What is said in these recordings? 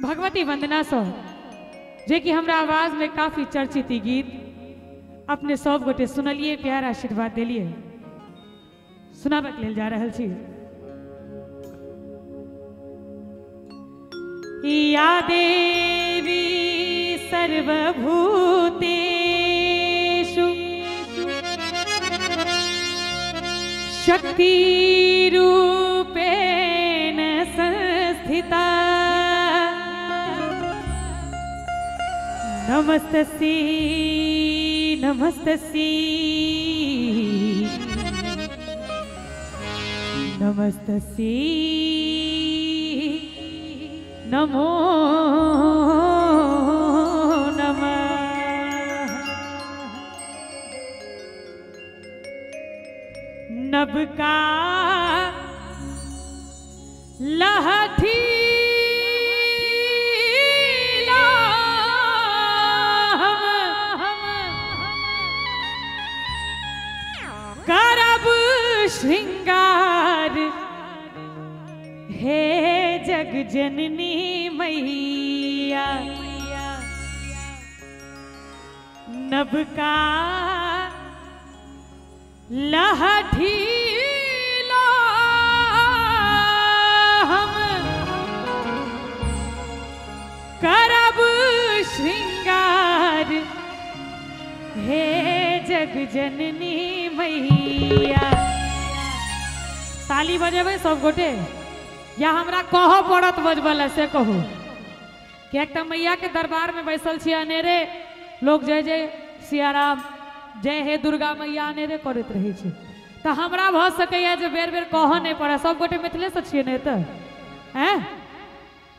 भगवती वंदना सो जे कि हमरा आवाज में काफी चर्चित गीत अपने सब गोटे सुनलिए, प्यार आशीर्वाद दिलिए, सुनाबक लेल जा रहल छी। या देवी सर्वभूतेषु शक्ति रूपेण संस्थिता नमस्तस्यै नमस्तस्यै नमस्तस्यै नमो नमः। नभ का लहठी करब श्रृंगार हे जग जननी मैया। नभ का लहठी लो हम करब श्रृंगार हे जग जननी मैया। ताली बजेबे सब गोटे या हमरा कहो पड़त बजबल से कहू कि एक मैया के दरबार में बैसल छी, अनेरे लोग जय जय सियाराम जय हे दुर्गा मैया अनेरे करत रही छी, तो हमरा भ सकैया जे बेर बेर कह नहीं पड़ा। सब गोटे मिथिले से छिए नहीं तो हैं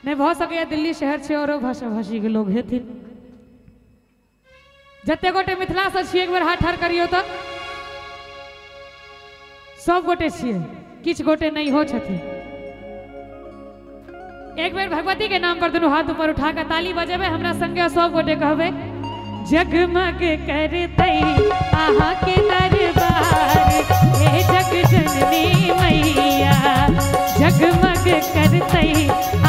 नहीं भ सकैया दिल्ली शहर छे और भाषा भाषी के लोग हेथिन। जते गोटे मिथिला से छिए एक बेर हाथ ठाड़ करियो तो सब गोटे छिए, किछ गोटे नहीं हो छथिन। एक बेर भगवती के नाम पर दोनों हाथ ऊपर उठा कर ताली बजेबे हमरा संगे सब गोटे कहबे जगमग करतै आहा के दरबार हे जग जननी मैया। जगमग करतै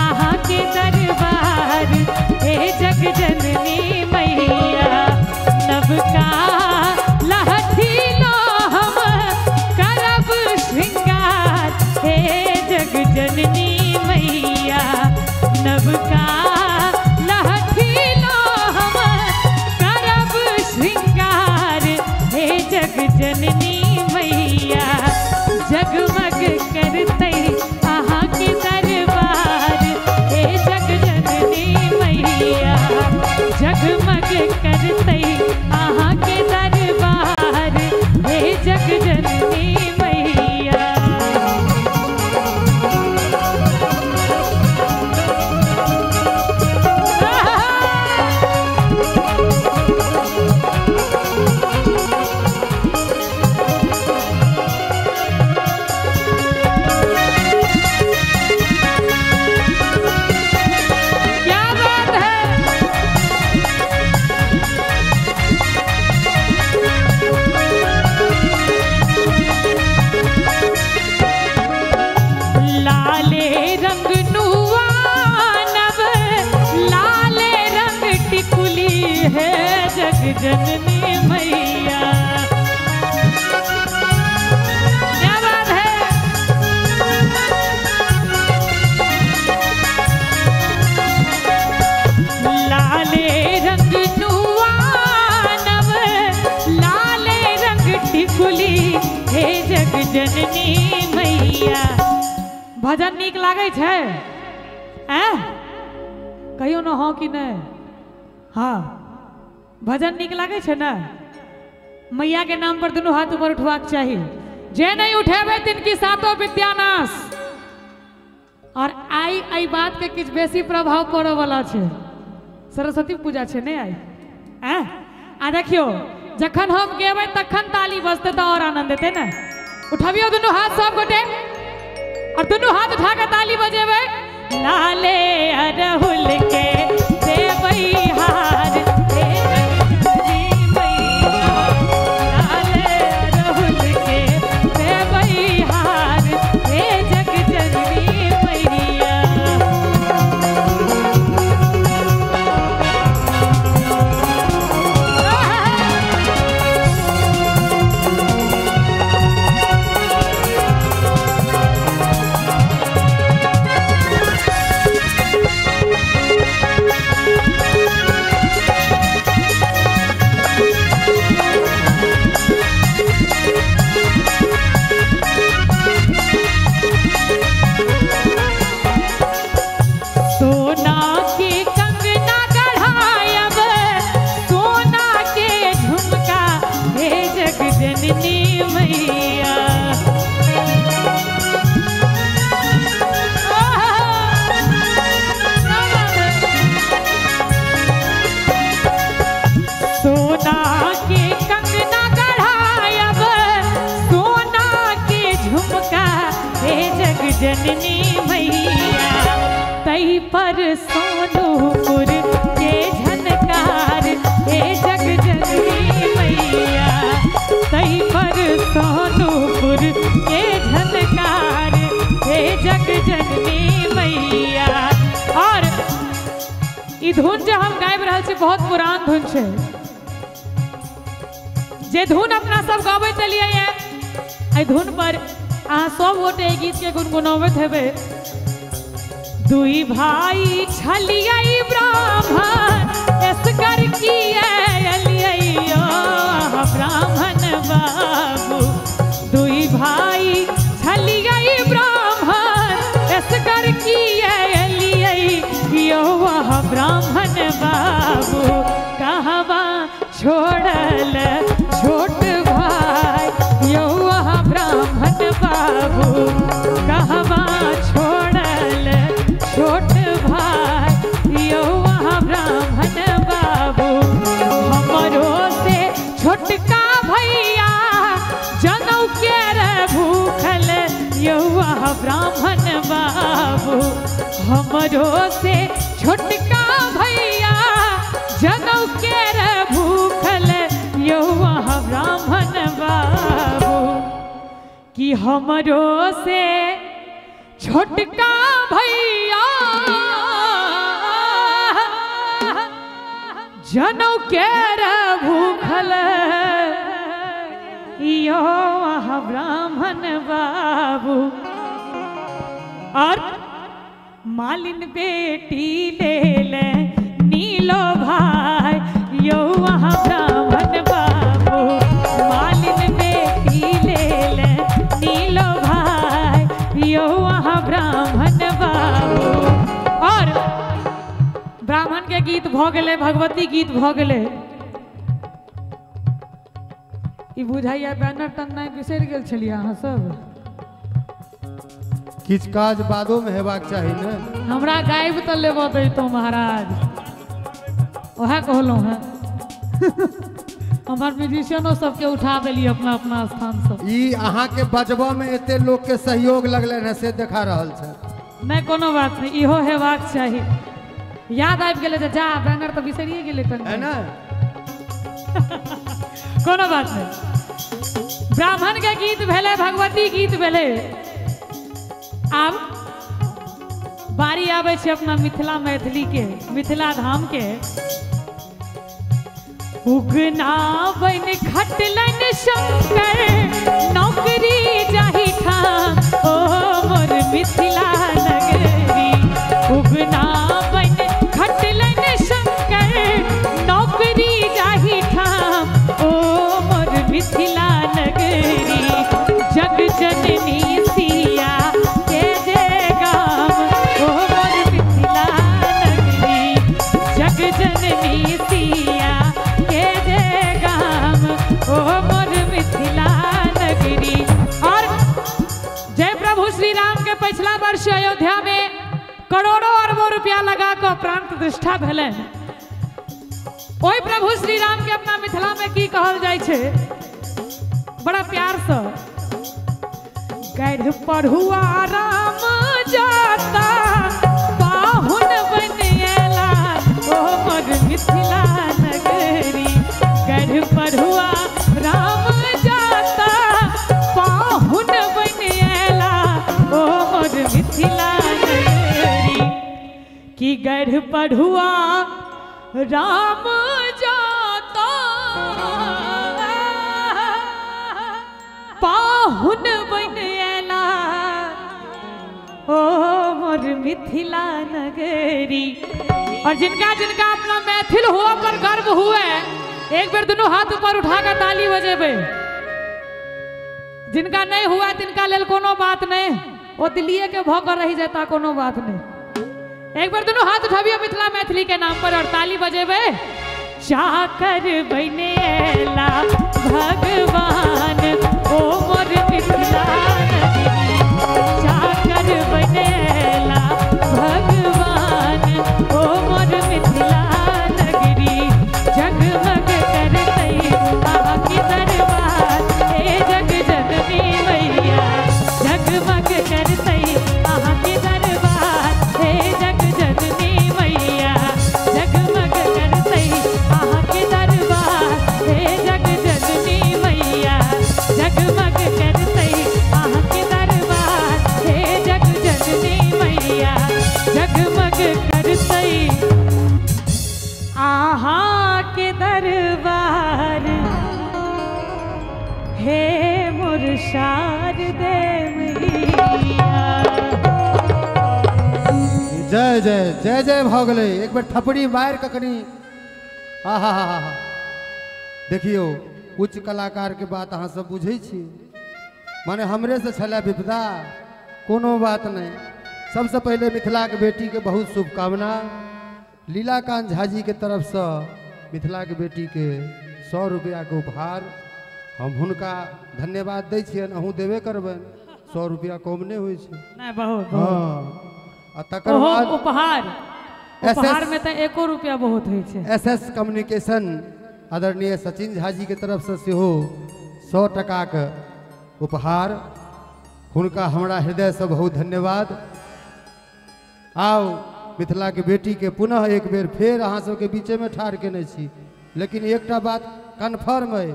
आहा के दरबार हे जग जननी मैया। नभ का लहठी लो हम करब श्रृंगार हे जग जननी मैया। नभ का लहठी लो हम करब श्रृंगार हे जग जननी मैया। जगमग करतै आहा के दरबार हे जग जननी मैया। जगमग करतै आहा के दरबार हे जग जननी मैया। जननी मैया क्या बात है। लाले रंग नुआनव लाले रंग टिकुली हे जग जननी मैया। भजन नीक लागे छे कहियो न हो कि नहीं? हाँ भजन नीक लागे छे ना। मैया के नाम पर दोनों हाथ ऊपर उठवाक चाहिए। जे नहीं उठेबे तिनकी सातों विद्यानाश। और आई बात के किछ बेसी प्रभाव पड़े वाला छे। सरस्वती पूजा छे नहीं आई आ देखियो जखन हम गेबै तखन ताली बजते तो और आनंद देते ना। उठाबियो दोनों हाथ सब गोटे और दोनों हाथ उठा के ताली बजेबे। लाले अरहुल के देबै हार हे जननी मैया। लाले अरहुल के देबै हार हे जग जननी मैया। सोना के कंगना गढ़ायब सोना के झुमका हे जग जननी मैया। सोना के कंगना गढ़ायब सोना के झुमका हे जग जननी मैया। तई पर सोनूपुर के झनकार हे जग जननी मैया। तई पर सोनूपुर के झनकार हे जग जननी मैया। और ई धुन जो हम गाबि रहल छी बहुत पुरान धुन छै। जे धुन अपना सब गाबैत एलियै एहि धुन पर अहाँ सब गोटे गीत के गुनगुनाबैत हेबै। दुई भाई छलियै ब्राह्मण एसगर किया ब्राह्मण बाबू। दुई भाई छलियै ब्राह्मण एसगर किया ब्राह्मण बाबू। कहवा छोड़ल छोट भाई यो ब्राह्मण बाबू। कहवा छोड़ल छोट भाई यो ब्राह्मण बाबू। हमरो से छोटका भैया जनौ के भूखल यो ब्राह्मण बाबू। हमरो से छोटका भैया जनौ के भूखल यो ब्राह्मण बाबू। कि हमरो से छोटका भैया जनौ के भूखल यो ब्राह्मण बाबू। और मालिन बेटी ले ले नीलो भाई यो ब्राह्मण बाबू। मालिन बेटी ले ले नीलो भाई यो ब्राह्मण बाबू। और ब्राह्मण के गीत भ गेलै भगवती गीत भ गेलै। ई बुझाइया बैनर टंगनाइ बिसरि गेल छलियै अहाँ सब। किछ काज बादो में हेबाक चाही ने। हमरा गायब तो लेबो दैतो महाराज ओहे कहलहुँ हैं। हमार म्यूजिशियनो सबके उठा देलिए अपना अपना स्थान से। ई अहाँ के बजबा में एते लोग के सहयोग लगले न से देखा रहल छै। नहीं कोनो बात नहीं इहो हेबाक चाही। याद आबि गेलै जे जा बैनर तो बिसरिए गेलै टंग है ना। कोनो बात नहीं। ब्राह्मण के गीत भेले भगवती गीत भेले। आब बारी आबै छै अपना मिथिला मैथिली के मिथिला धाम के। उगना बन खटलन शंकर नौकरी जाही ठाम ओ मोर मिथिला नगरी। उगना बन खटलन शंकर नौकरी जाही ठाम ओ मोर मिथिला नगरी। जग जननी सिया के जे गाम ओ मोर मिथिला नगरी। जग जननी सिया के जे गाम ओ मोर मिथिला नगरी। और जय प्रभु श्री राम के पिछला वर्ष अयोध्या में करोड़ों अरबों रुपया लगा कर प्राण प्रतिष्ठा भेलै। ओई प्रभु श्री राम के अपना मिथिला में की कहल जाय छे बड़ा प्यार से। गढ़ पढ़ुआ राम जाता पाहुन बन एला ओ मोर मिथिला नगरी। गढ़ पढ़ुआ राम जाता पाहुन बन एला ओ मोर मिथिला नगरी। कि गढ़ पढ़ुआ राम जाता पाहुन बन एला ओ मोर मिथिला नगरी। और जिनका जिनका अपना मैथिल हुआ पर गर्व हुए एक बार दोनों हाथ ऊपर उठाकर ताली बजेबे। जिनका नहीं हुआ तिनका लेल कोनो बात नहीं वो दिल्ली के भौकर रही जाता कोनो बात नहीं। एक बार दोनों हाथ उठाबिए मिथिला मैथिली के नाम पर और ताली बजेबे। चाकर बनेला भगवान ओ मोर मिथिला नगरी, चाकर बनेला भगवान ओ मोर मिथिला नगरी, जगमग करतई आहा की दरबार हे जग जननी मैया, जगमग करतई आहा की दरबार हे जग जननी मैया, जगमग करतई आहा की दरबार हे जग जननी मैया, जगमग करतई आहा की दरबार हे जग जननी मैया, जगमग करतई आहा के दरबार हे मुर्शाद दे मैया। जय जय जय जय भाग गए। एक बार थपड़ी मार ककनी। हा हा हा हा। देखियो उच्च कलाकार के बात अहाँ सब बुझे छी, माने हमरे से छला विपदा कोनो बात नहीं। सबसे पहले मिथिला के बेटी के बहुत शुभकामना। लीलाकांत झा जी के तरफ से मिथिला के बेटी के 100 रुपया के उपहार हम हुनका धन्यवाद दै छियन। अहूँ देवे करबन, 100 रुपया कम नहीं होइ छै। नहीं बहुत हाँ। तकर बाद उपहार में तो 1 रुपया बहुत होइ छै। SS कम्युनिकेशन आदरणीय सचिन झा जी के तरफ से सेहो 100 टका के उपहार, हुनका हमरा हृदय से बहुत धन्यवाद। आओ मिथिला के बेटी के पुनः एक बेर फेर अहाँ सबके बीचे में ठाढ़ केने छी, लेकिन एकटा बात कन्फर्म है,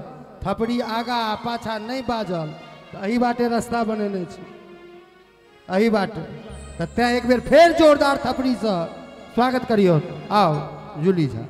थपड़ी आगा आ पाछा नहीं बाजल तो अही बाटे रास्ता बनेने छी, अही बाटे। तो तैं एक बेर फेर जोरदार थपड़ी से स्वागत करियो। आओ जूली झा।